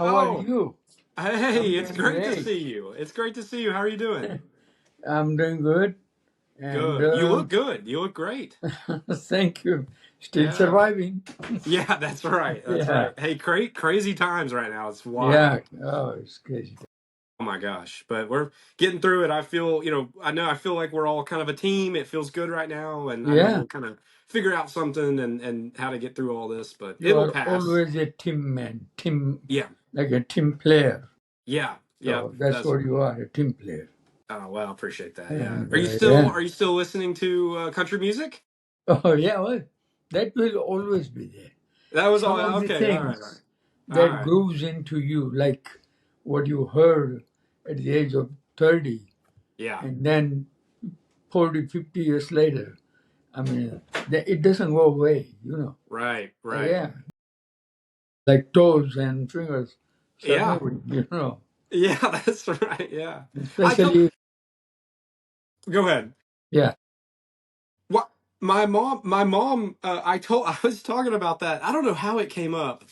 How are Oh, you? I'm hey, it's doing great to great. see you. It's great to see you. How are you doing? I'm doing good. And Good. You look good. You look great. thank you. Still Yeah. surviving. Yeah, that's right. That's Yeah. right. Hey, crazy times right now. It's Yeah. wild. Oh, it's crazy. Oh my gosh. But we're getting through it. I feel, I feel like we're all kind of a team. It feels good right now. And I know Yeah. we'll kind of figure out something and how to get through all this, but You it'll are pass. always a team man, team, Yeah. like a team player. Yeah. Yeah. So that's That's what you are, a team player. Oh, well, I appreciate that. Yeah. And Are you still listening to country music? oh, yeah, well, that will always be there. That was all. Some of the Okay. All right. All right. things All that right. grooves into you, like what you heard at the age of 30, Yeah. and then 40, 50 years later, I mean, it doesn't go away, you know. Right. Right. Yeah, like toes and fingers start Yeah. moving, you know. Yeah. That's right. Yeah. I told. Especially, Go ahead. yeah, What I was talking about that. I don't know how it came up.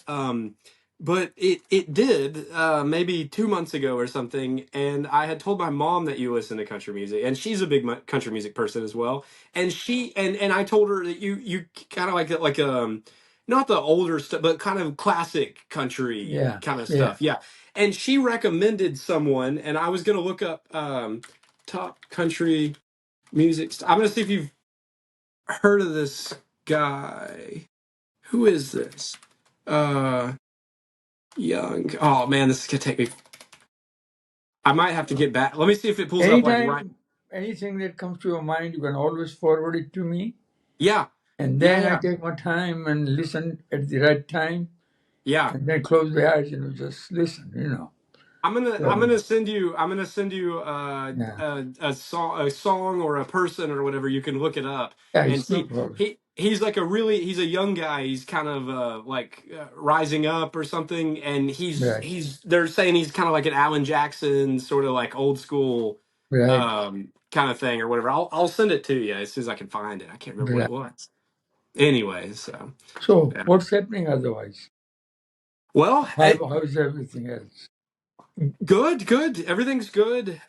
But it did maybe 2 months ago or something, and I had told my mom that you listen to country music, and she's a big country music person as well. And and I told her that you kind of like not the older stuff, but kind of classic country yeah, kind of yeah. stuff. Yeah. And she recommended someone, and I was gonna look up top country music. I'm gonna see if you've heard of this guy. Who is this? Uh, Young. Oh man, this is gonna take me. I might have to get back. Let me see if it pulls it up like right. Anytime, anything that comes to your mind, you can always forward it to me. Yeah, And yeah, then I yeah, take my time and listen at the right time, yeah. and then close the eyes and just listen, you know. I'm So, gonna send you yeah, a song or a person or whatever. You can look it up yeah, and it's no see. problem. He's a young guy. He's kind of rising up or something, and Right, he's they're saying he's kind of like an Alan Jackson sort of like old school right, kind of thing or whatever. I'll send it to you as soon as I can find it. I can't remember what right. it was. Anyway, so So, yeah. what's happening otherwise? Well, How's everything else? good, good. Everything's good.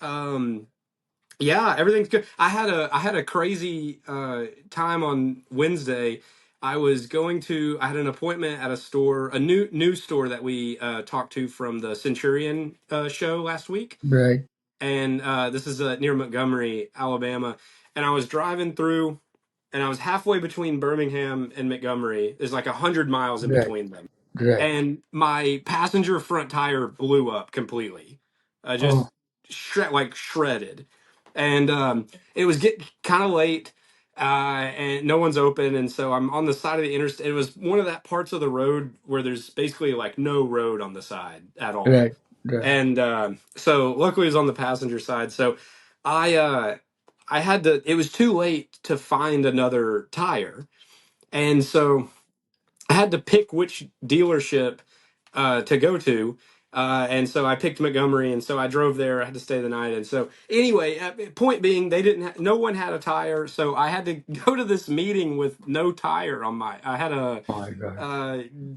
Yeah, everything's good. I had a crazy time on Wednesday. I had an appointment at a store, a new store that we talked to from the Centurion show last week, Right, and this is near Montgomery, Alabama. And I was driving through, and I was halfway between Birmingham and Montgomery. There's like 100 miles in right, between them, right. and my passenger front tire blew up completely, Oh, just shredded, and it was getting kind of late, and no one's open, and so I'm on the side of the interstate. It was one of that parts of the road where there's basically like no road on the side at all, right, right, and so luckily it was on the passenger side. So I uh, I had to. It was too late to find another tire, and so I had to pick which dealership to go to. And so I picked Montgomery, and so I drove there. I had to stay the night, and so anyway, point being, they didn't. No one had a tire, so I had to go to this meeting with no tire on my. I had a oh my God.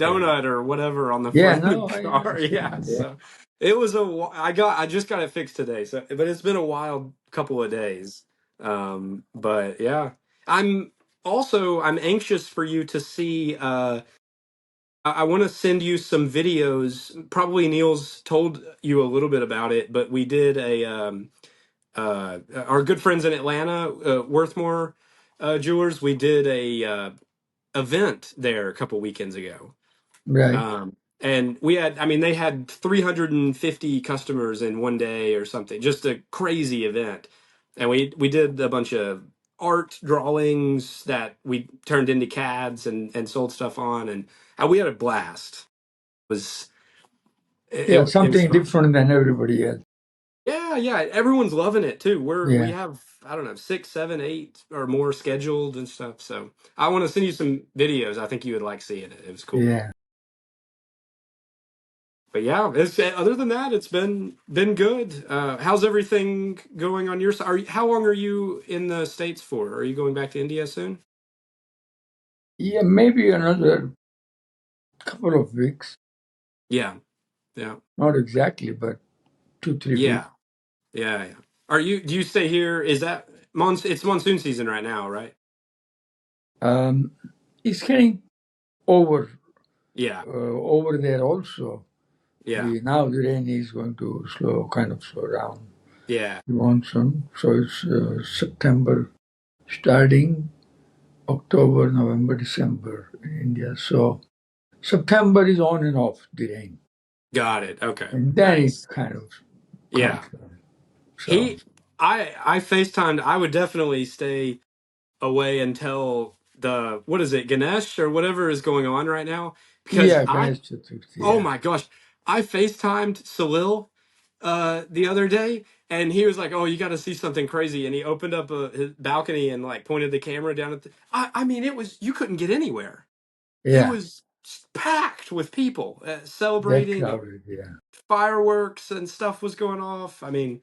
Yeah, donut or whatever on the yeah, front of no, the I car. Yeah, understand. Yeah. so it was I just got it fixed today. So, but it's been a wild couple of days. But yeah, I'm anxious for you to see. I want to send you some videos. Probably Neil's told you a little bit about it, but we did our good friends in Atlanta, Worthmore Jewelers. We did a event there a couple weekends ago, Right, and we had. I mean, they had 350 customers in one day or something. Just a crazy event, and we did a bunch of art drawings that we turned into CADs and sold stuff on, and we had a blast. Was yeah, it was something fun. different than everybody else. Yeah, yeah, everyone's loving it too. We Yeah, have, I don't know, 6, 7, 8 or more scheduled and stuff. So I want to send you some videos. I think you would like seeing it. It was cool. yeah. But yeah, it's other than that, it's been good. How's everything going on your side? How long are you in the States for? Are you going back to India soon? Yeah, maybe another couple of weeks. Yeah. Yeah. Not exactly, but 2, 3 feet. Yeah. Yeah. Yeah. Do you stay here? Is that it's monsoon season right now, right? Um, it's getting over Yeah. over there also. Yeah. Now the rain is going to kind of slow down. Yeah. The monsoon, so it's September starting, October, November, December in India. So September is on and off the rain, Got it. Okay. and then it Nice. kind of calms Yeah. down. So He I FaceTimed. I would definitely stay away until the what is it, Ganesh or whatever is going on right now. Because yeah, Ganesh Chaturthi, oh yeah, my gosh, I FaceTimed Salil the other day, and he was like, "Oh, you got to see something crazy," and he opened up his balcony and like pointed the camera down at I mean, it was you couldn't get anywhere. It yeah, was packed with people that celebrating, and crowded, yeah, fireworks and stuff was going off. I mean,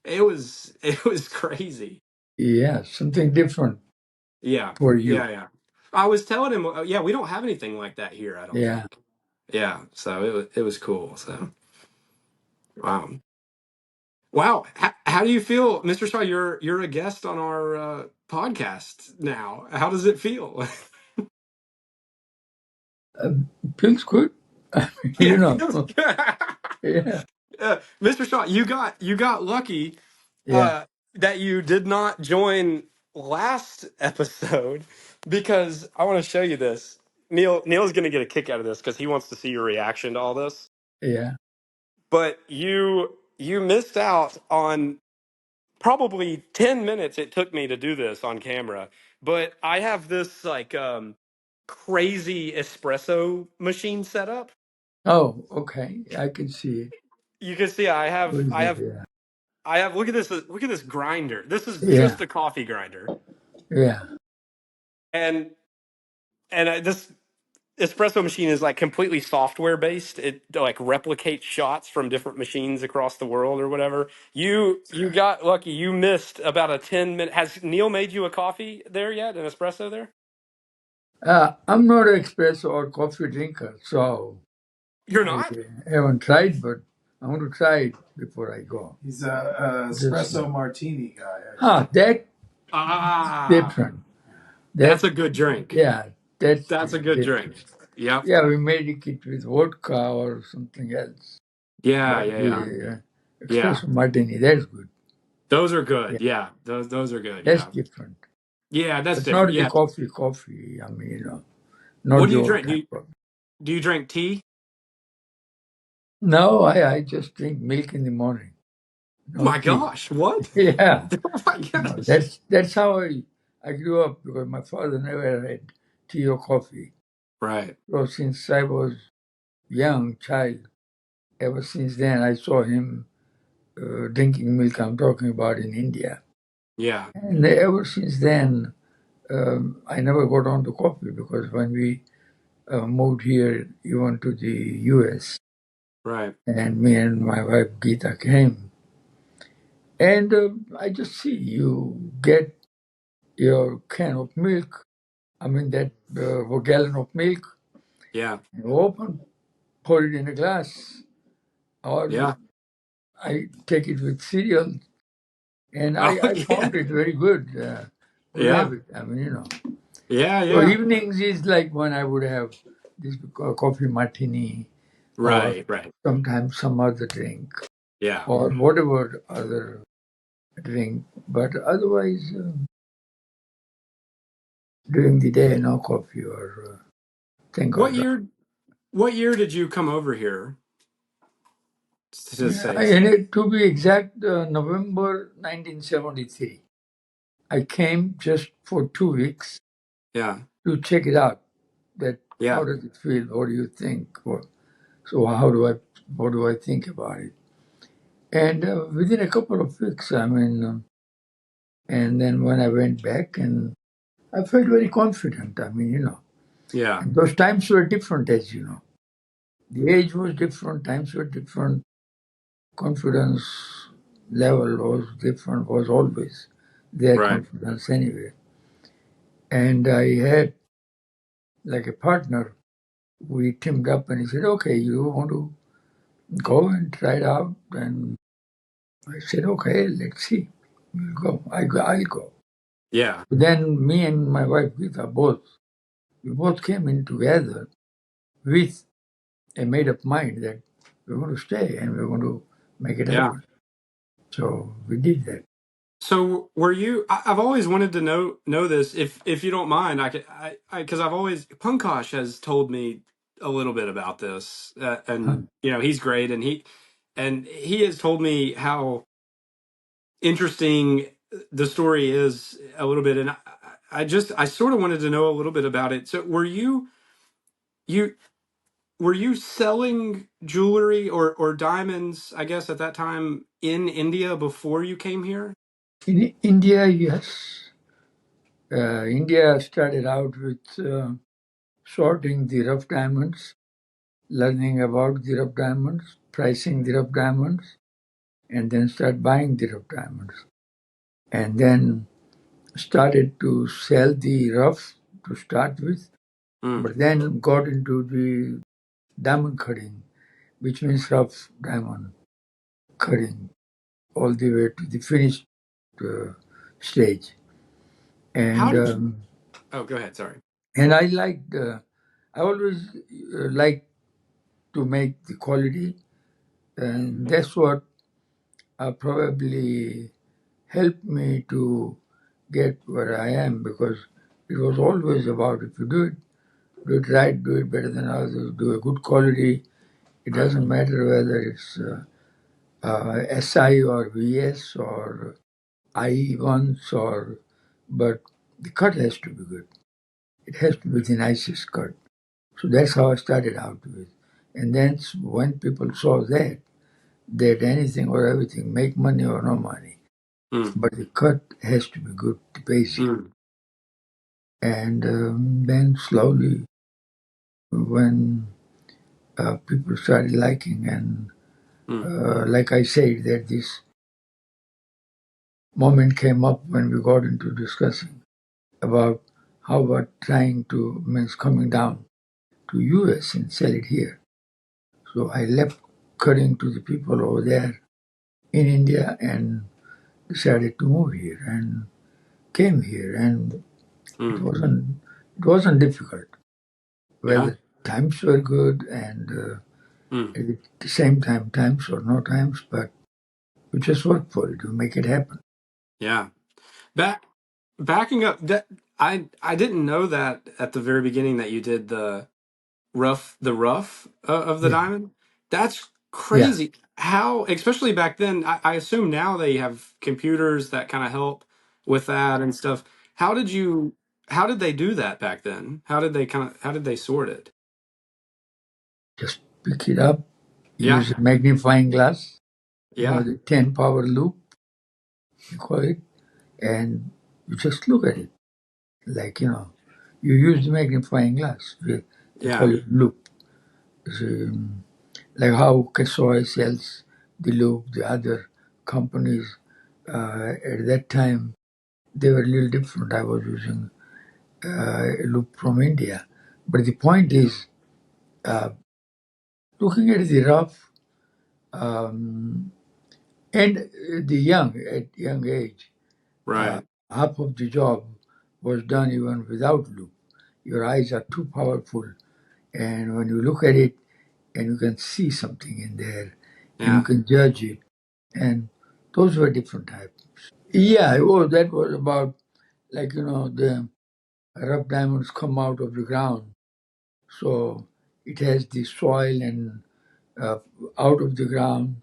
it was crazy. yeah, something different Yeah, for you, yeah. I was telling him, yeah, we don't have anything like that here. I don't yeah. think. Yeah, so it was cool. So wow, wow. How do you feel, Mr. Shaw? You're a guest on our podcast now. How does it feel? Feels good, Yeah, you it know. feels good. Yeah, Mr. Shaw, you got lucky yeah, that you did not join last episode because I want to show you this. Neil's going to get a kick out of this because he wants to see your reaction to all this. yeah. But you missed out on probably 10 minutes it took me to do this on camera. But I have this like crazy espresso machine set up. Oh, okay, I can see it. You can see What is it? Yeah, I have look at this grinder. This is yeah, just a coffee grinder. yeah. And this espresso machine is like completely software based. It like replicates shots from different machines across the world or whatever. You got lucky. You missed about a 10-minute. Has Neil made you a coffee there yet? An espresso there? I'm not an espresso or coffee drinker, so You're I not? haven't tried, but I want to try it before I go. He's a Just espresso martini guy. that Ah, different. that's That a good drink. yeah, that's That's a good drink. different. Yep. Yeah, we made it with vodka or something else, Yeah, but yeah, yeah. the Yeah. espresso martini, that's good. Those are Yeah, good. Yeah. Those are good. that's Yeah. different. Yeah, that's But different. not the Yeah. coffee. I mean, What not do the you old drink? type of. Do you drink tea? No, I just drink milk in the morning. No My tea. gosh, what? Yeah. Oh my No, gosh. that's how I grew up because my father never had tea or coffee. Right. So since I was young child, ever since then I saw him drinking milk. I'm talking about in India, Yeah. and ever since then I never got on to coffee because when we moved here, even to the U.S., Right. and me and my wife Geeta came, and I just see you get your can of milk. I mean that gallon of milk. Yeah. You open, pour it in a glass, or Yeah. I take it with cereal, and Oh I yeah. found it very good. Good Yeah. habit. I mean. Yeah. So Yeah. evenings is like when I would have this coffee martini, or Right. Right. sometimes some other drink, Yeah. or whatever other drink. But otherwise, during the day, no coffee or thank What God. year? What year did you come over here to the Yeah, States? and to be exact, November 1973. I came just for 2 weeks Yeah. to check it out. That how Yeah. does it feel? What do you think? So how do I? What do I think about it? And within a couple of weeks, I mean, and then when I went back, and I felt very confident. I mean, Yeah. and those times were different, as you know. The age was different, times were different, confidence level was different, was always their Right. confidence anyway. And I had like a partner. We teamed up, and he said, "Okay, you want to go and try it out. And I said, okay, let's see. We'll go. I'll go. Yeah. Then me and my wife Gita we both came in together with a made up mind that we're going to stay and we're going to make it Yeah. happen. So we did that. So were you? I've always wanted to know this. If you don't mind, I could because I've always Pankaj has told me a little bit about this, Huh? and he's great, and he has told me how interesting the story is a little bit, and I sort of wanted to know a little bit about it. So you were you selling jewelry or diamonds? I guess at that time in India before you came here. In India, yes. India started out with sorting the rough diamonds, learning about the rough diamonds, pricing the rough diamonds, and then start buying the rough diamonds. And then started to sell the rough to start with, Mm, but then got into the diamond cutting, which means rough diamond cutting all the way to the finished uh, stage. how And did you? Oh, go ahead. Sorry. and I liked, I always liked to make the quality, and that's what probably helped me to get where I am because it was always about if you do it right, do it better than others, do a good quality. It Right. doesn't matter whether it's SI or VS or IE ones but the cut has to be good. It has to be the nicest cut. So that's how I started out with. And then when people saw that anything or everything, make money or no money, Mm, but the cut has to be good, the basic. mm, And then slowly, when people started liking, and mm, like I said, that this moment came up when we got into discussing about how about trying to means coming down to US and sell it here. So I left cutting to the people over there in India and decided to move here and came here and it mm. wasn't it wasn't difficult. Yeah. Whether times were good and Mm, at the same time times or no times, but we just work for it to make it happen. yeah. Back backing up that I didn't know that at the very beginning that you did the rough of the Yeah, diamond. That's yeah. crazy. How, especially back then, I assume now they have computers that kind of help with that and stuff. How did they do that back then? How did they sort it? Just pick it up, Yeah. use a magnifying glass, Yeah. the 10 power loop, you call it, and you just look at it. Like, you use the magnifying glass. They call Yeah. it loop. So, like how Kasoy sells the loop, the other companies at that time, they were a little different. I was using a loop from India. But the point is, uh, looking at the rough um, and the young, at young age, uh, Right. half of the job was done even without loop. Your eyes are too powerful. And when you look at it and you can see something in there and you Yeah. can judge it, and those were different types. Yeah, that was about like, the rough diamonds come out of the ground. So it has the soil and uh, out of the ground,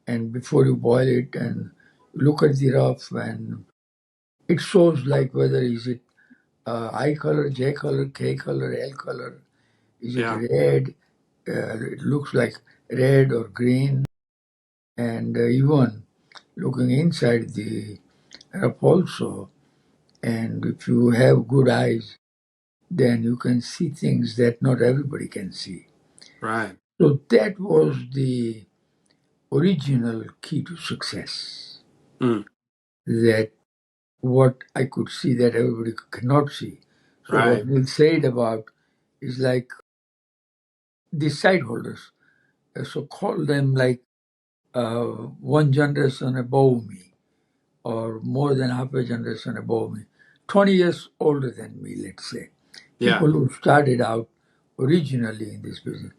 and before you boil it and look at the rough, and it shows like whether is it I color, J color, K color, L color, is it Yeah. red? It looks like red or green, and even looking inside the rough also. And if you have good eyes, then you can see things that not everybody can see. Right. So that was the original key to success. Mm, That what I could see that everybody cannot see. So what right. Neil said about is like the side holders. so call them like one generation above me, or more than half a generation above me, 20 years older than me, let's say. Yeah. People who started out originally in this business.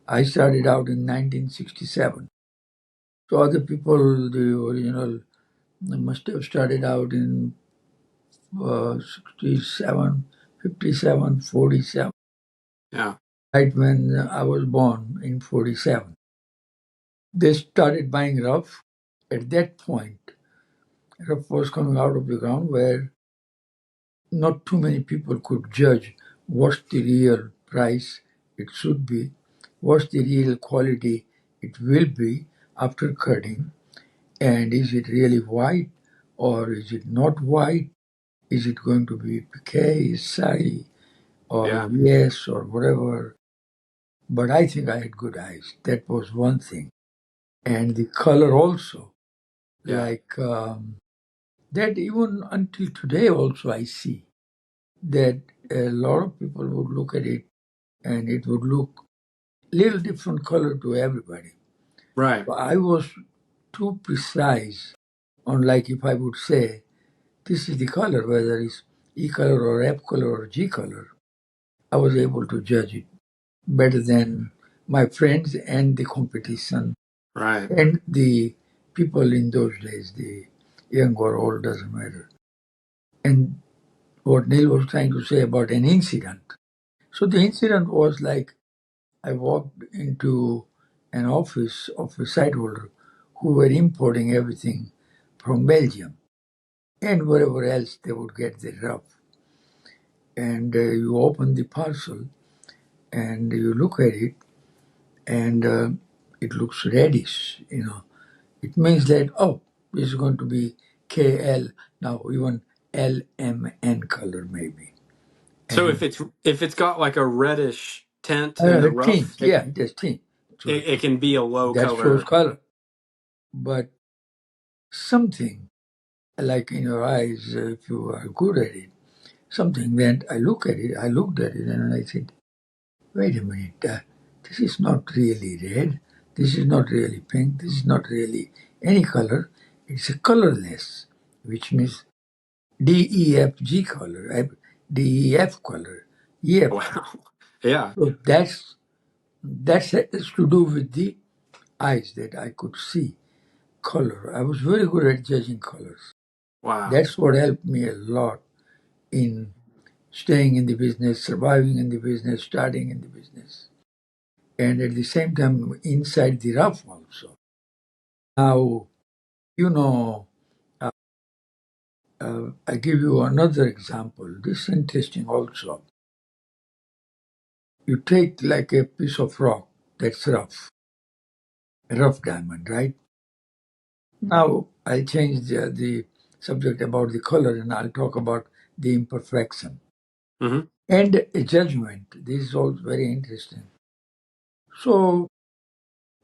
I started out in 1967. So other people, the original, must have started out in 67, 57, 47, Yeah. right when I was born in 47. They started buying rough. At that point, rough was coming out of the ground where not too many people could judge what's the real price it should be, what's the real quality it will be after cutting, and is it really white or is it not white? Is it going to be piqué, sai, or Yeah. yes, or whatever? But I think I had good eyes. That was one thing. And the color also, Yeah. like that, even until today, also, I see that a lot of people would look at it and it would look little different color to everybody. Right. So I was too precise on, like, if I would say this is the color, whether it's E color or F color or G color, I was able to judge it better than my friends and the competition Right. and the people in those days, the young or old, doesn't matter. And what Neil was trying to say about an incident. So the incident was like I walked into an office of a site holder who were importing everything from Belgium and wherever else they would get the rough. And you open the parcel and you look at it, and it looks reddish. It means that, oh, this is going to be KL, now even LMN color maybe. So And if it's got like a reddish tint in the tint, rough, yeah, it has tint. So it can be a low that shows color. color. But something like in your eyes, if you are good at it, something that I looked at it and I said, wait a minute, this is not really red, this is not really pink, this is not really any color, it's a colorless, which means DEFG color, DEF color, EF color. Wow. Yeah. So that's has to do with the eyes that I could see color. I was very good at judging colors. Wow. That's what helped me a lot in staying in the business, surviving in the business, starting in the business, and at the same time inside the rough also. Now, you know, I give you another example. This is interesting also. You take like a piece of rock that's rough, a rough diamond, right? Now, I'll change the subject about the color and I'll talk about the imperfection Hmm. and a judgment. This is all very interesting. So,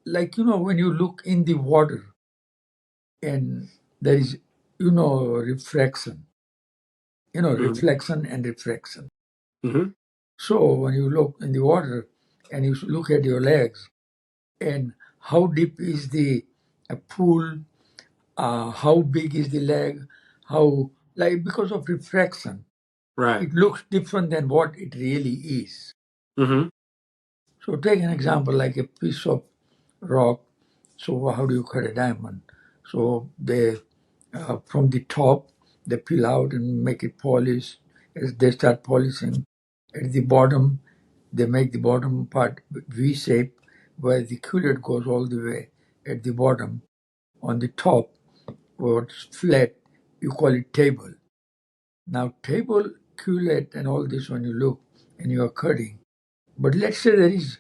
like, when you look in the water and there is, reflection, Hmm. reflection and refraction. Hmm. So, when you look in the water and you look at your legs and how deep is the pool, how big is the leg, how, like, because of refraction, Right. it looks different than what it really is. Hmm. So take an example like a piece of rock. So how do you cut a diamond? So they, from the top, they peel out and make it polished. As they start polishing, at the bottom, they make the bottom part V shape, where the cullet goes all the way at the bottom. On the top, what's flat, you call it table. Now, table, cullet, and all this, when you look and you are cutting, but let's say there is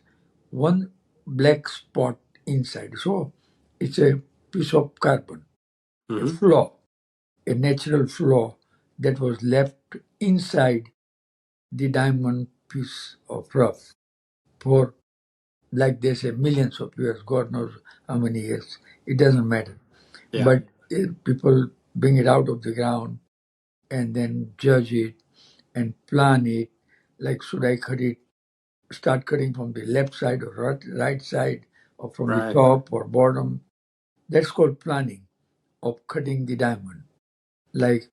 one black spot inside. So it's a piece of carbon, a Hmm. flaw, a natural flaw that was left inside the diamond piece of rough for, like they say, millions of years, God knows how many years. It doesn't matter. Yeah. But people bring it out of the ground and then judge it and plan it. Like, should I cut it, start cutting from the left side or right side, or from the Right. top or bottom. That's called planning of cutting the diamond. Like,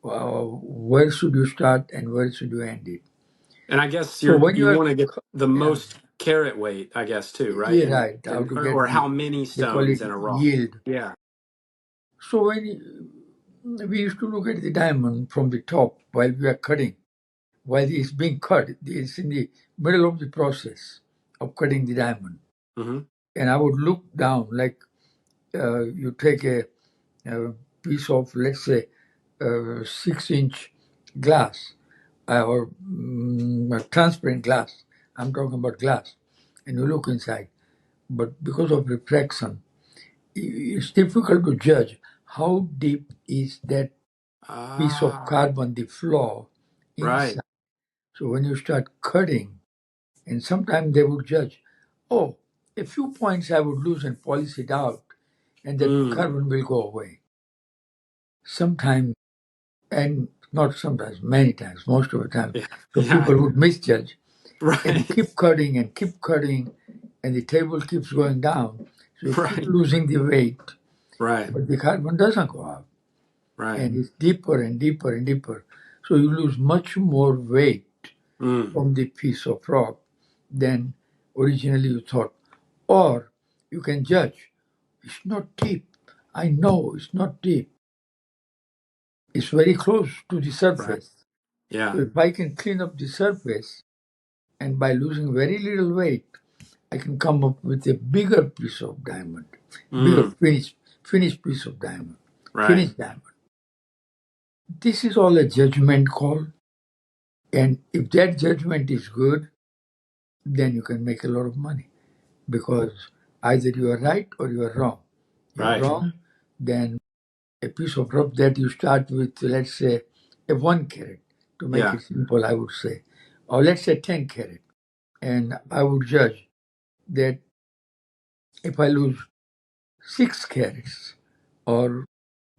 where should you start and where should you end it? And I guess So when you you are, want to get the yeah, most carat weight, I guess, too, right? you're right, how to get Or the, how many they call it stones in a rock. yield. Yeah. So we used to look at the diamond from the top while we are cutting. While it's being cut, it's in the middle of the process of cutting the diamond. Hmm. And I would look down, like you take a piece of, let's say, 6-inch glass or a transparent glass. I'm talking about glass. And you look inside. But because of refraction, it's difficult to judge how deep is that piece of Ah, carbon, the flaw right. inside. So when you start cutting, and sometimes they would judge, oh, a few points I would lose and polish it out, and that Mm. carbon will go away. Sometimes, and not sometimes, many times, most of the time. Yeah. So Yeah. people would misjudge and Right. keep cutting, and the table keeps going down. So you keep Right. losing the weight, Right. but the carbon doesn't go up, Right. and it's deeper and deeper and deeper. So you lose much more weight Mm. from the piece of rock than originally you thought. Or you can judge, it's not deep. I know it's not deep. It's very close to the Right. surface. So Yeah. if I can clean up the surface and by losing very little weight, I can come up with a bigger piece of diamond, bigger Mm. finished piece of diamond, Right. finished diamond. This is all a judgment call. And if that judgment is good, then you can make a lot of money because either you are right or you are wrong. You are Right. wrong, then a piece of rope that you start with, let's say, a 1 carat, to make Yeah. it simple, I would say, or let's say 10 carat. And I would judge that if I lose 6 carats or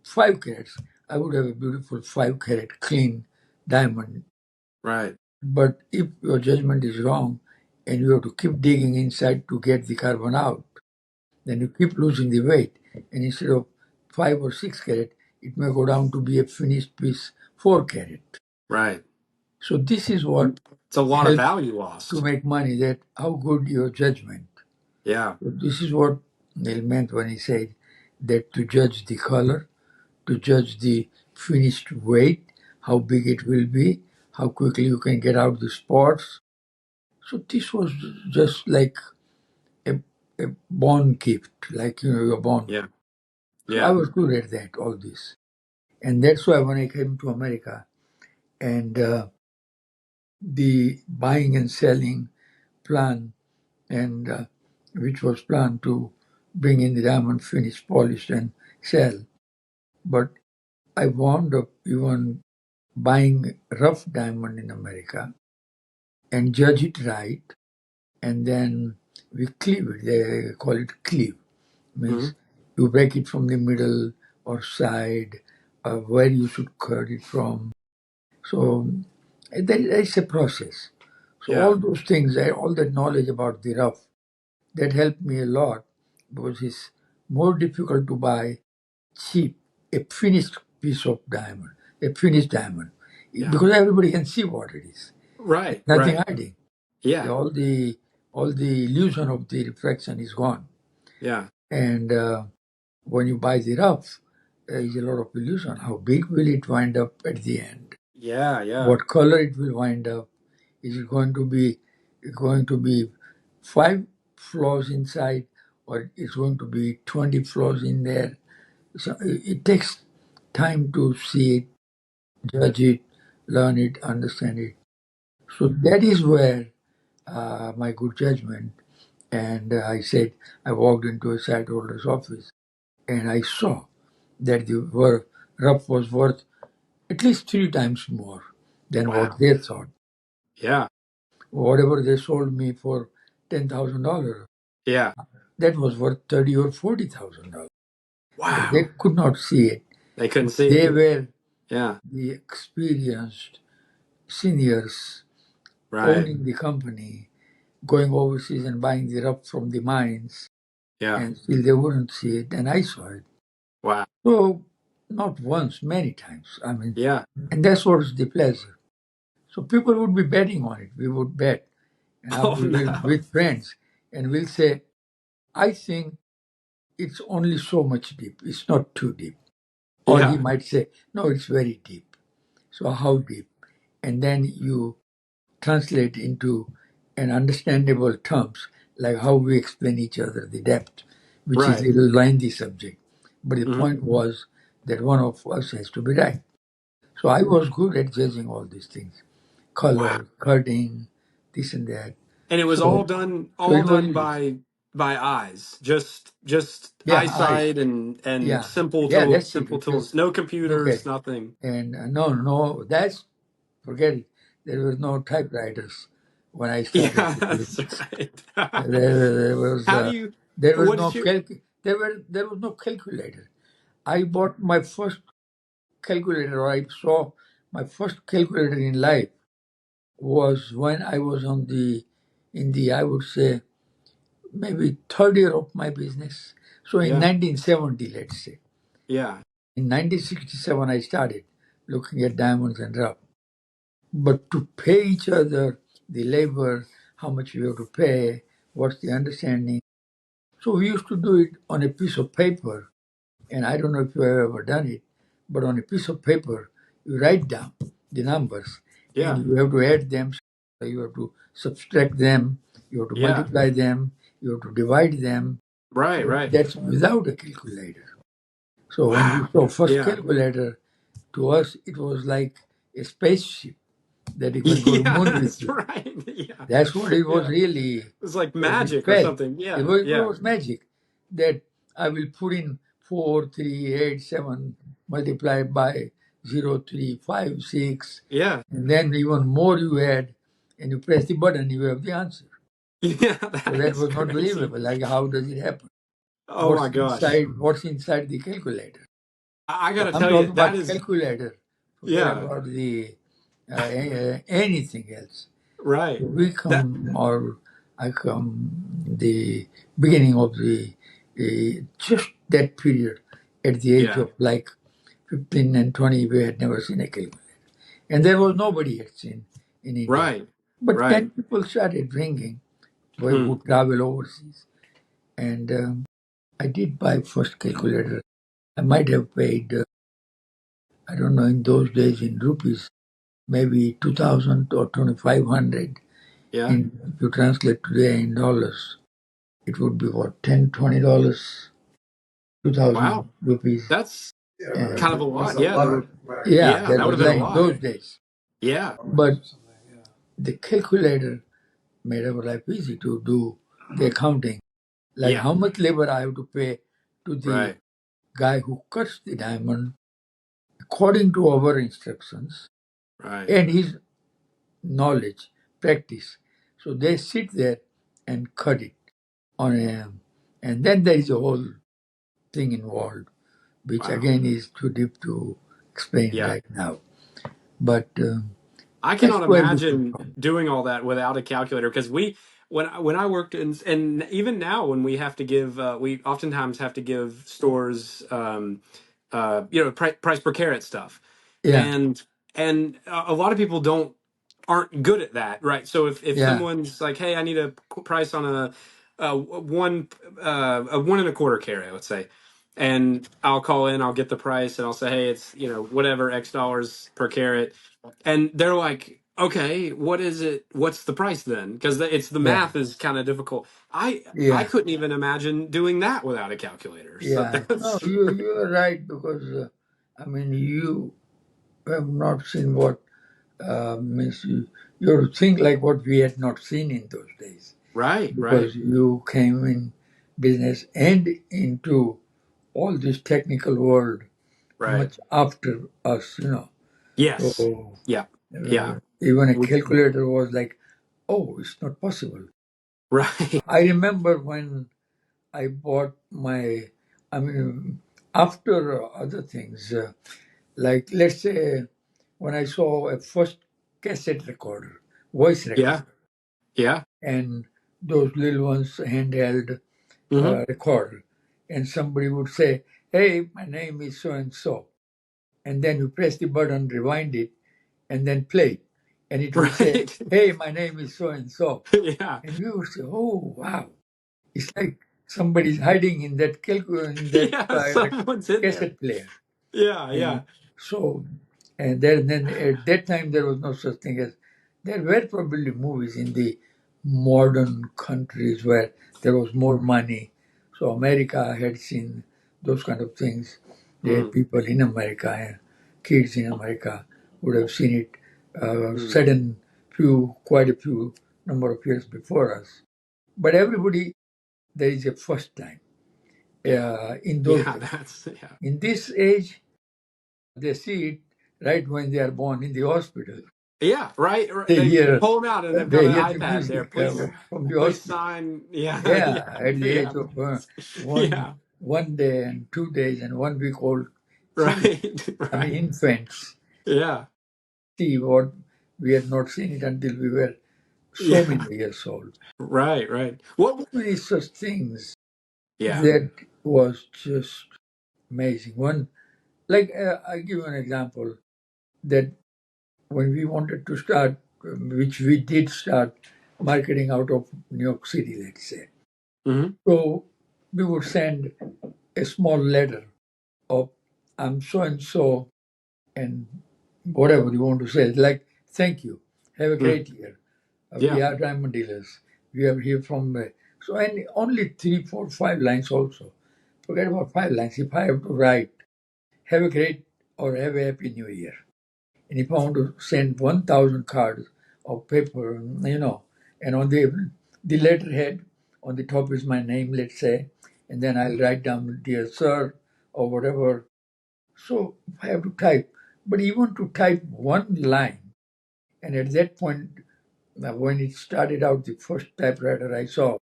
5 carats, I would have a beautiful 5 carat clean diamond. Right. But if your judgment is wrong and you have to keep digging inside to get the carbon out, then you keep losing the weight. And instead of 5 or 6 carat, it may go down to be a finished piece 4 carat. Right. So this is what It's a lot of helps value to lost. make money, that how good your judgment. Yeah. So this is what Neil meant when he said that to judge the color, to judge the finished weight, how big it will be, how quickly you can get out the spots. So this was just like a, a born gift, like you're born. Yeah. So I Yeah. was good at that, all this. And that's why when I came to America and the buying and selling plan, and which was planned to bring in the diamond finished, polished, and sell. But I wound up even buying rough diamond in America and judge it right, and then we cleave it. They call it cleave. Hmm. Means you break it from the middle or side, where you should cut it from. So that's a process. So Yeah. all those things, all that knowledge about the rough, that helped me a lot because it's more difficult to buy cheap a finished piece of diamond, a finished diamond, Yeah. because everybody can see what it is. There's Right. nothing Right. hiding. Yeah. All the illusion of the reflection is gone. Yeah. And when you buy the rough, there is a lot of illusion. How big will it wind up at the end? Yeah. Yeah. What color it will wind up? Is it going to be 5 flaws inside, or it's going to be 20 flaws in there? So it takes time to see it, judge it, learn it, understand it. So that is where my good judgment. And I said, I walked into a site holder's office and I saw that the rough was worth at least 3 times more than what Wow. they thought. Yeah. Whatever they sold me for $10,000, Yeah. that was worth 30 or $40,000. But they Wow. could not see it. They couldn't But see they it. were Yeah. the experienced seniors Right. owning the company, going overseas and buying the rough from the mines. Yeah. and still they wouldn't see it, and I saw it. Wow. So not once, many times. I mean, Yeah. and that's what is the pleasure. So people would be betting on it. We would bet, and Oh we will no. with friends, and we'll say, "I think it's only so much deep. It's not too deep." Or he Yeah. might say, "No, it's very deep." So how deep? And then you translate into an understandable terms, like how we explain each other the depth, which is Right. a little lengthy subject. But the Hmm. point was that one of us has to be right. So I was good at judging all these things, Wow. color, cutting, this and that. And it was So, so all it was done easy. by eyes, just Yeah, eyes. eyesight and Yeah, yeah. That's it. simple If you tools, no look at computers, it, nothing. and no, no, that's forget it. There was no typewriters when I started Yeah, to do that's this. right. There was How do you? there was What no did you? there was no calculator. I bought my first calculator, or I saw my first calculator in life was when I was on the in the I would say maybe third year of my business. So in Yeah, 1970, let's say. yeah, In 1967, I started looking at diamonds and rough. But to pay each other the labor, how much you have to pay, what's the understanding. So we used to do it on a piece of paper. And I don't know if you have ever done it, but on a piece of paper, you write down the numbers and yeah, you have to add them, you have to subtract them, you have to yeah. multiply them, you have to divide them. Right, So right. that's without a calculator. So when we Wow. saw first Yeah, calculator, to us it was like a spaceship that you can go to yeah. moon with That's you. right. Yeah, That's what it was yeah. really. It's like We magic or felt something. it Yeah, was, it yeah, was magic that I will put in 4, 3, 8, 7 multiplied by 0, 3, 5, 6, yeah, and then even more you add, and you press the button, you have the answer. yeah. So That that is was not crazy. believable. Like, how does it happen? Oh my gosh. What's inside the calculator? I So gotta I'm tell you, talking that about is, calculator. Forget yeah, about the anything else. right. We That, come, or I come, the beginning of the just that period at the age yeah, of like 15 and 20, we had never seen a calculator. And there was nobody had seen in India. right, But right. then people started bringing, we Hmm. would travel overseas. And I did buy first calculator. I might have paid, I don't know, in those days in rupees, maybe 2000 or 2500. Yeah. In, if you translate today in dollars, it would be what, $10, $20, Wow. 2000 rupees. That's And kind of a lot. Yeah, that would. yeah, Yeah, that that would was have been a like in lot. those days. Yeah, But the calculator made our life easy to do the accounting. Like yeah. how much labor I have to pay to the Right, guy who cuts the diamond according to our instructions right. and his knowledge, practice. So they sit there and cut it on a, and then there is a whole thing involved, which Wow. again is too deep to explain Yeah. right now. But I that's cannot where we come imagine from. doing all that without a calculator because when I worked in and even now when we have to give we oftentimes have to give stores price per carat stuff Yeah, and a lot of people don't aren't good at that, right? So if yeah, someone's like, hey, I need a price on a 1.25 carat, let's say, and I'll call in, I'll get the price, and I'll say, hey, it's whatever X dollars per carat, and they're like, okay, what is it? What's the price then? Because it's the yeah, math is kind of difficult. I yeah, couldn't even imagine doing that without a calculator. So yeah. No, that's you are right because I mean you have not seen what means you have to think like what we had not seen in those days right, right, because you came in business and into all this technical world right. much after us, Yes, So yeah, yeah. even a We, calculator was like, oh, it's not possible. right, I remember when I bought my, I mean, after other things, like let's say when I saw a first cassette recorder, voice yeah, recorder, yeah. and those little ones handheld, Hmm. recorder, and somebody would say, "Hey, my name is so and so," and then you press the button, rewind it, and then play, and it would say, Right. "Hey, my name is so and so," Yeah. and we would say, "Oh, wow!" It's like somebody's hiding in that Yeah. Someone's in there. cassette player. Yeah. Yeah. And so, and then at that time there was no such thing as, there were probably movies in the modern countries where there was more money. So America had seen those kind of things. The Mm, people in America, kids in America would have seen it mm. sudden quite a few number of years before us. But everybody, there is a first time Yeah. in those Yeah. days. Yeah. In this age, they see it right when they are born in the hospital. Yeah. Right. They They hear pull them out and they've got they an hear the iPad there. music Please, from the please hospital. sign. Yeah. Yeah. Yeah, at the The age of evidence. one Yeah. 1 day and 2 days and 1 week old children. Right. I mean, Right. infants Yeah. see what we had not seen it until we were so Yeah. many years old. Right. Right. What? So many such things Yeah. that was just amazing. One, like I give you an example that when we wanted to start, which we did start marketing out of New York City, let's say. Hmm. So we would send a small letter of, I'm so and so, and whatever you want to say, like, thank you, have a Mm. great year. We Yeah. are diamond dealers. We are here from, so, and only 3, 4, 5 lines also. Forget about 5 lines. If I have to write, have a great or have a happy new year. And if I want to send 1,000 cards of paper, and on the letterhead, on the top is my name, let's say, and then I'll write down, dear sir, or whatever. So I have to type. But even to type one line, and at that point, when it started out, the first typewriter I saw,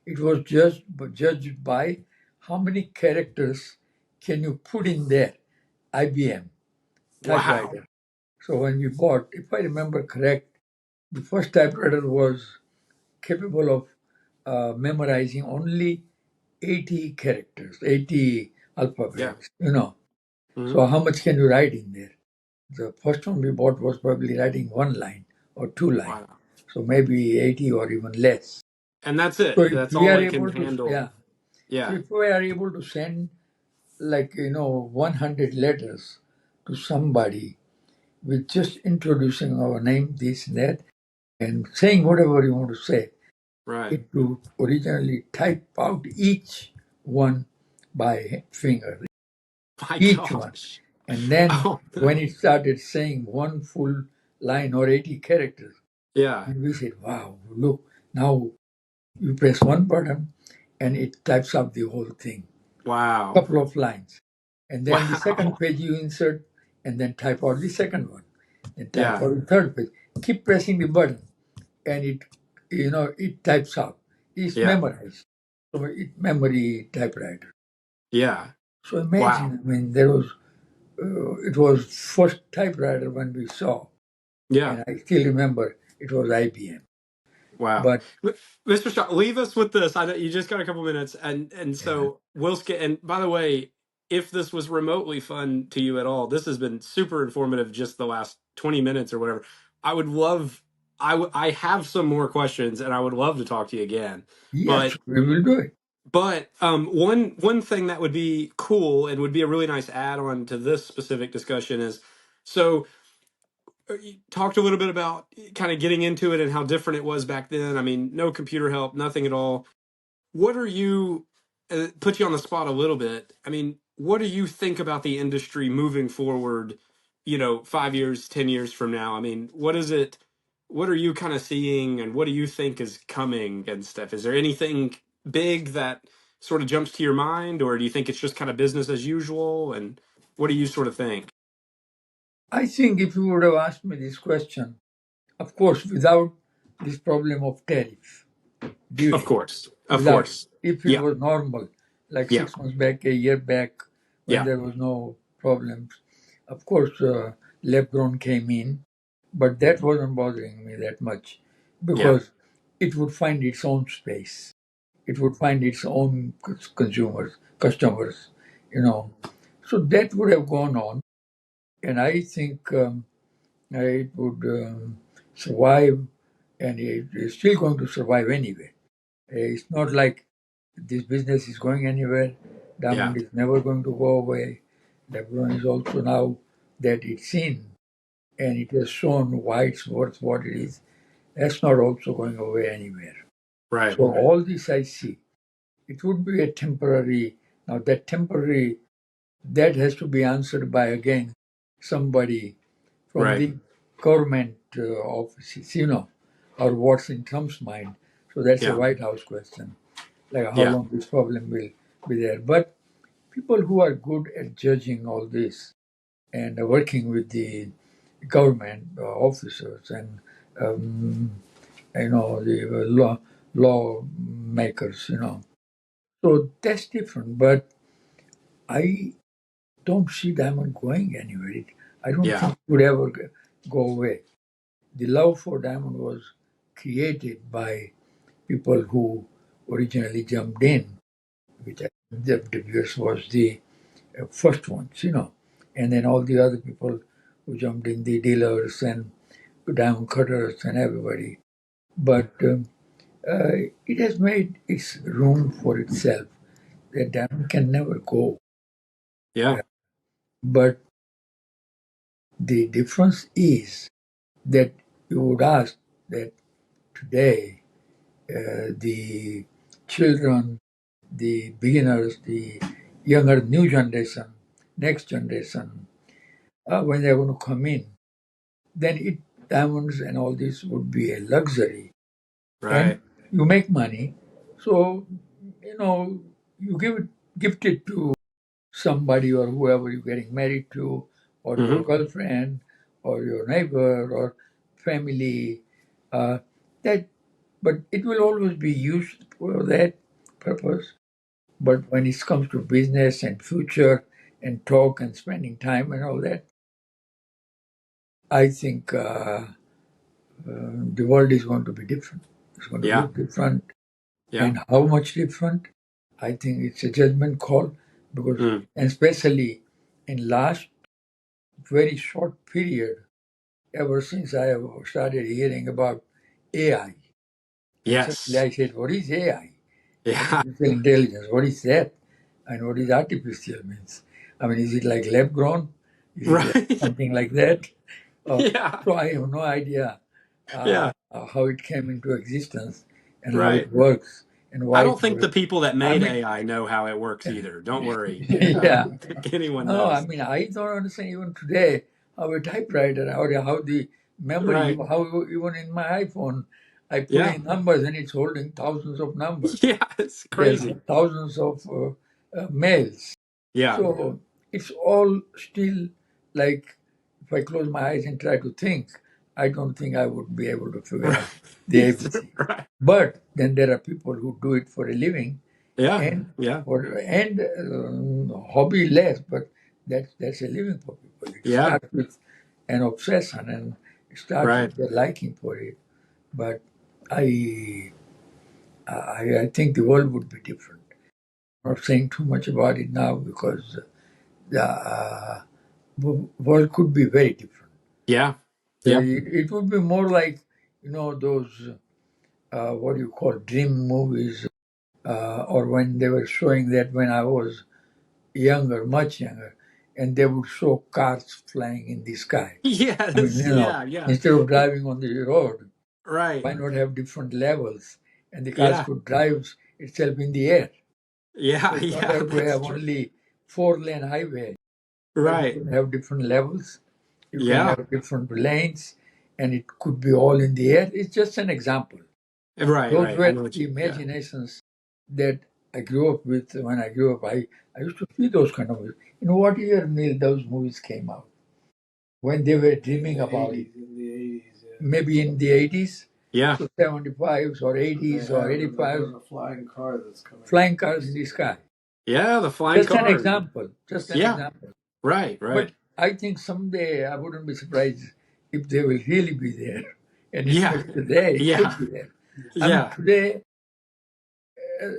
it was just judged by how many characters can you put in there, IBM Wow. typewriter. So when we bought, if I remember correct, the first typewriter was capable of memorizing only 80 characters, 80 Yeah. alphabets. Hmm. So how much can you write in there? The first one we bought was probably writing 1 line or 2 lines. Wow. So maybe 80 or even less. And that's So it. if That's we all are it can able to, handle. yeah. So Yeah. if we are able to send, like, 100 letters to somebody with just introducing our name, this and that, and saying whatever you want to say, Right. it to originally type out each one by finger, My each one. gosh. And then Oh when no. it started saying one full line or 80 characters, Yeah. and we said, wow, look, now you press one button and it types up the whole thing, Wow. couple of lines. And then the second Wow. page you insert and then type out the second one, and type Yeah. out the third page. Keep pressing the button and it types out. It's Yeah. memorized. So it memory typewriter. Yeah. So Wow. imagine, I mean, it was first typewriter when we saw, Yeah. and I still remember it was IBM. Wow. But Mr. Shaw, leave us with this. I know you just got a couple minutes, and yeah, so we'll skip. And by the way, if this was remotely fun to you at all, this has been super informative. Just the last 20 minutes or whatever. I would love. I have some more questions, and I would love to talk to you again. yes, But we will do it. one thing that would be cool and would be a really nice add on to this specific discussion is so you talked a little bit about kind of getting into it and how different it was back then. I mean, no computer help, nothing at all. What are you, put you on the spot a little bit? I mean, what do you think about the industry moving forward, 5 years, 10 years from now? I mean, what are you kind of seeing and what do you think is coming and stuff? Is there anything big that sort of jumps to your mind, or do you think it's just kind of business as usual? And what do you sort of think? I think if you would have asked me this question, of course, without this problem of tariff, Of duty, course. Of without, course. if it Yeah. was normal, like Yeah. 6 months back, a year back, when Yeah. there was no problems, of course, lab grown came in, but that wasn't bothering me that much Yeah. because it would find its own space. it would find its own consumers, customers, you know. So that would have gone on, and I think it would survive, and it is still going to survive anyway. It's not like this business is going anywhere. Yeah. Diamond is never going to go away. Lebron is also now that it's seen and it has shown why it's worth what it is. That's not also going away anywhere. Right. So all this I see. It would be a temporary. Now that temporary, that has to be answered by again somebody from Right. the government offices, or what's in Trump's mind. So that's a Yeah. White House question, like how Yeah. long this problem will be there. But people who are good at judging all this and working with the government officers and um, the lawmakers, so that's different. But I don't see Diamond going anywhere. I don't Yeah. think it would ever go away. The love for Diamond was created by people who originally jumped in, which I think the De Beers was the first ones, and then all the other people who jumped in, the dealers and diamond cutters and everybody. But it has made its room for itself. The diamond can never go. Yeah. But the difference is that you would ask that today the children, the beginners, the younger new generation, next generation, when they're going to come in, then diamonds and all this would be a luxury, and Right. you make money. So you gift it to somebody or whoever you're getting married to, or your Hmm. girlfriend, or your neighbor, or family. Uh, that, but it will always be used for that purpose. But when it comes to business and future and talk and spending time and all that, I think the world is going to be different. It's going to Yeah. look different. Yeah. And how much different? I think it's a judgment call because, Mm. and especially in last very short period, ever since I have started hearing about AI, and suddenly Yes. I said, "What is AI? Yeah. Artificial intelligence. What is that? And what is artificial means? I mean, is it like lab grown? Is it like Right. something like that?" Uh, Yeah. so I have no idea Yeah. how it came into existence and how Right. it works and I why don't it think the works. people that I made mean, AI know how it works either. Don't worry. I yeah. don't think anyone No, I knows. mean, I don't understand even today how a typewriter, how the memory, Right. how even in my iPhone, I put Yeah. in numbers and it's holding thousands of numbers. Yeah. It's There's crazy. thousands of mails. Yeah. So it's all still like if I close my eyes and try to think, I don't think I would be able to figure Right. out the ABC. Right. But then there are people who do it for a living Yeah. and Yeah. hobby less, but that's a living for people. It Yeah. starts with an obsession and it starts Right. with a liking for it. But I I think the world would be different. I'm not saying too much about it now because the world could be very different. Yeah. Yeah. It would be more like those what do you call dream movies, or when they were showing that when I was younger, much younger, and they would show cars flying in the sky. I mean, Yes. Yeah. Yeah. instead of driving on the road, Right. why not have different levels? And the cars Yeah. could drive itself in the air. So Yeah. you don't Yeah. have to That's have true. only four-lane highway, but you Right. can have different levels. You can Yeah. have different lanes, and it could be all in the air. It's just an example. Right. Those Right. I were know what the you. Yeah. imaginations that I grew up with. When I grew up, I used to see those kind of movies. In what year, Neil, those movies came out? When they were dreaming about it? In the 80s, yeah. Maybe in the 80s? Yeah. So 75s or 80s or 85s. A flying car that's coming. Flying cars in the sky. Yeah. The flying Just an car. example. Just an Yeah. example. Right. But Right. I think someday I wouldn't be surprised if they will really be there. And it's Yeah. not today, it could Yeah. be there. I mean, Yeah. today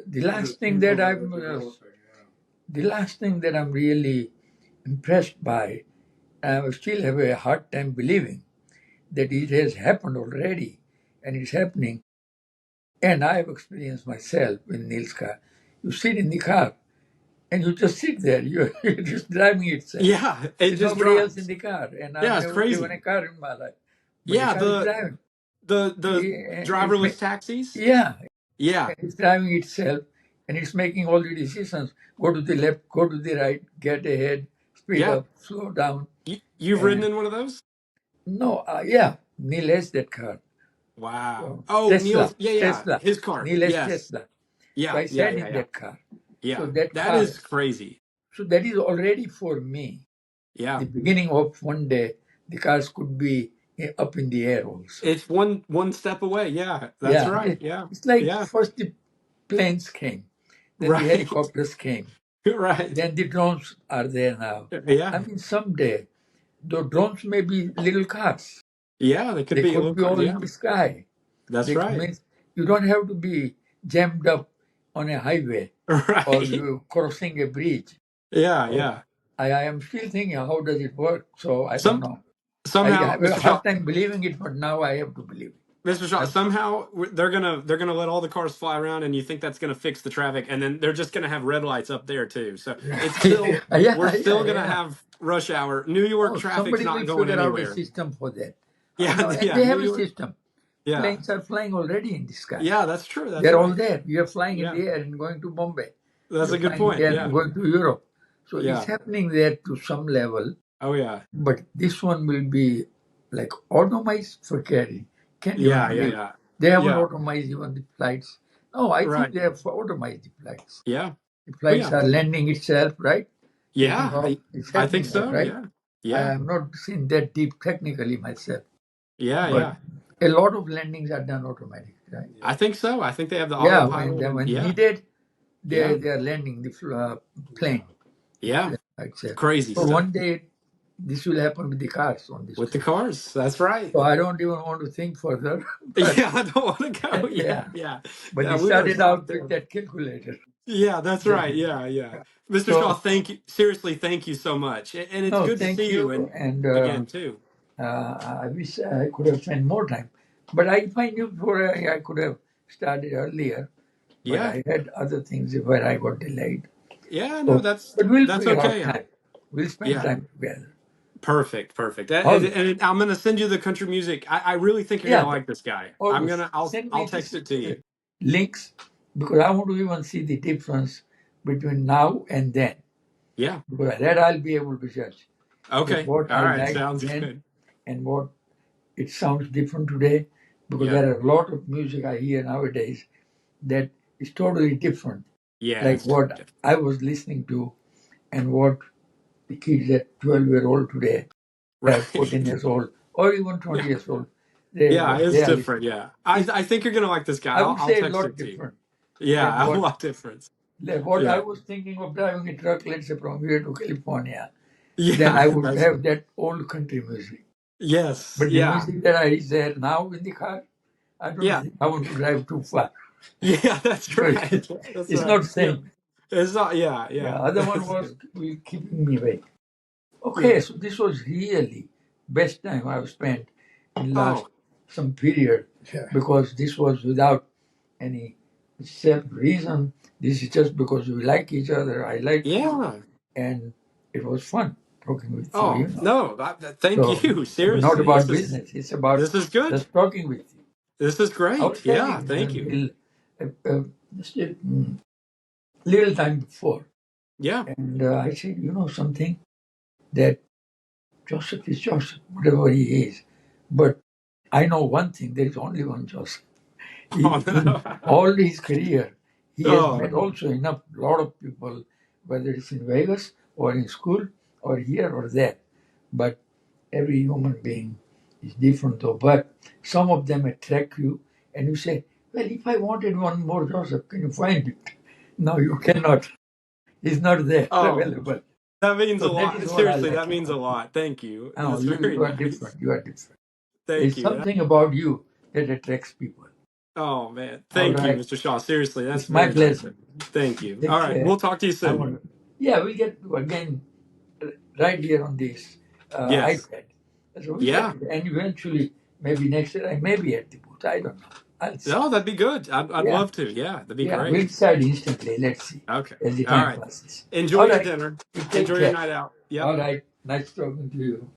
the last thing that I'm really impressed by, I still have a hard time believing that it has happened already, and it's happening. And I have experienced myself in Neil's car. You sit in the car and you just sit there. You're just driving itself. Yeah, it There's just nobody else in drives. the car, and I've Yeah, it's never driven crazy. a car in my life. But the Yeah, car is driving. the It's driverless taxis. yeah, Yeah, it's driving itself, and it's making all the decisions. Go to the left, go to the right, get ahead, speed yeah. up, slow down. You've ridden And in one of those? no, yeah, Neil has that car. Wow. So Oh, Tesla, Neil's. Yeah, yeah. Tesla. His car. Neil has Yes. Tesla. So Yeah, I yeah, sat yeah, in yeah, that car. So yeah. that That car, is crazy. so that is already for me Yeah. the beginning of one day the cars could be up in the air also. It's one step away. Yeah, that's Yeah, right. Yeah, it's like yeah. first the planes came, then the Right. helicopters came, Right. then the drones are there now. I Yeah. mean, someday the drones may be little cars. Yeah, they could They be could little be cars. all in Yeah, the sky. that's They right. means you don't have to be jammed up on a highway or Right. you crossing a bridge. Yeah, So yeah. I am still thinking, how does it work? So I don't Some know. I somehow, have a Mr. Shaw, hard time believing it, but now I have to believe Mr. Shaw, it. somehow they're gonna let all the cars fly around, and you think that's gonna fix the traffic, and then they're just gonna have red lights up there too. So it's still Yeah, we're yeah, still gonna yeah. have rush hour. New York Oh, traffic's somebody not will going figure out a anywhere. system for that. I Yeah, know, and yeah. they New have a York. system. Yeah, Planes are flying already in the sky. yeah. That's true. That's They're all right. there. You're flying in Yeah, the air and going to Bombay. that's You're a good flying in the point. air and Yeah, going to Europe. So it's yeah. happening there to some level, Oh yeah, but this one will be like automized for carrying. Can't even yeah, yeah, believe. yeah, They haven't yeah. automized even the flights. No, I think Right. they have automized the flights. Yeah. The Oh flights yeah. are landing itself, right? Taking Yeah. off. I, It's I think happening there, so. right? Yeah. I Yeah. have not seen that deep technically myself, Yeah. but Yeah. a lot of landings are done automatic, right? I think so. I think they have the Yeah, autopilot, and when yeah, needed, yeah, they are landing the plane. yeah. Like It's that. crazy So stuff one day this will happen with the cars on the with the street. cars. That's right. So I don't even want to think further, but Yeah, I don't want to go. Yeah, yeah. yeah, But yeah. it We better started stop out with there. that calculator. Yeah, that's right. Yeah, yeah. Mr. Shaw, So thank you. Seriously, thank you so much. And it's no, good to thank see you. you, And and again, too. I wish I could have spent more time. But I knew before I could have started earlier, but Yeah, I had other things where I got delayed. yeah. No, So, but we'll that's figure out okay. time. We'll spend Yeah. time together. Perfect, perfect. All And I'm gonna send you the country music. I really think you're yeah, gonna like this guy. always send I'll me the text it to you. links because I want to even see the difference between now and then. Yeah. Because that I'll be able to judge that Okay. what All I right. liked Sounds then good. and what it sounds different today. Because Yeah. there are a lot of music I hear nowadays that is totally different, Yeah. like It's totally what different. I was listening to and what the kids at 12-year-old today, Right. 14 years old, or even 20 Yeah. years old, Yeah. what they It's are different. listening to. Yeah. It's, I think you're gonna like this guy. I would I'll say a text lot it to you. different than Yeah. A what lot different. like what I Yeah. was thinking of driving a truck, let's say from here to California. Then Yeah. I would That's have that old country music. yes. But the Yeah. music that I there now in the car, I don't Yeah. think I want to drive too far Yeah. That's because right. That's it's right. not Yeah. same. It's not. Yeah. Yeah, Yeah. other one That's was good. keeping me awake. Yeah. Okay, so this was really best time I've spent in last Oh. some period because this was without any self reason. This is just because we like each other. I like you, Yeah. and it was fun talking with you. Oh no! Thank So you. not Seriously, about business. It's about this is good. just talking with you. This is I was great. Yeah. telling Thank you. Bill just a little time before, Yeah. and I said, you know something, that Joseph is Joseph, whatever he is. But I know one thing: there is only one Joseph. Oh In no. all his career, he has Oh met also enough lot of people, whether it's in Vegas or in school or here or there. But every human being is different though. But some of them attract you and you say, well, if I wanted one more Joseph, can you find it? No, you cannot. He's not there oh, available. that means So a that lot. is what I Seriously, that like means a about you. lot. Thank you. No, That's very you are nice. different. You are different. Thank There's you. something about you that attracts people. Oh man, All thank you, right. Mr. Shaw. Seriously, that's It's my very nice pleasure. of you. Thank you. All Take right, care. we'll talk to you I soon. want to, yeah, we get to again right here on this Yes. iPad. So we get Yeah. to, and eventually, maybe next year, I may be at the booth. I don't know. I'll see. Oh, that'd be good. I'd Yeah. love to. Yeah, that'd be Yeah. We'll great. decide instantly. Let's see Okay. as the All time right. passes. Enjoy All your right. dinner. You take Enjoy your care. night out. Yep. All right. Nice talking to you.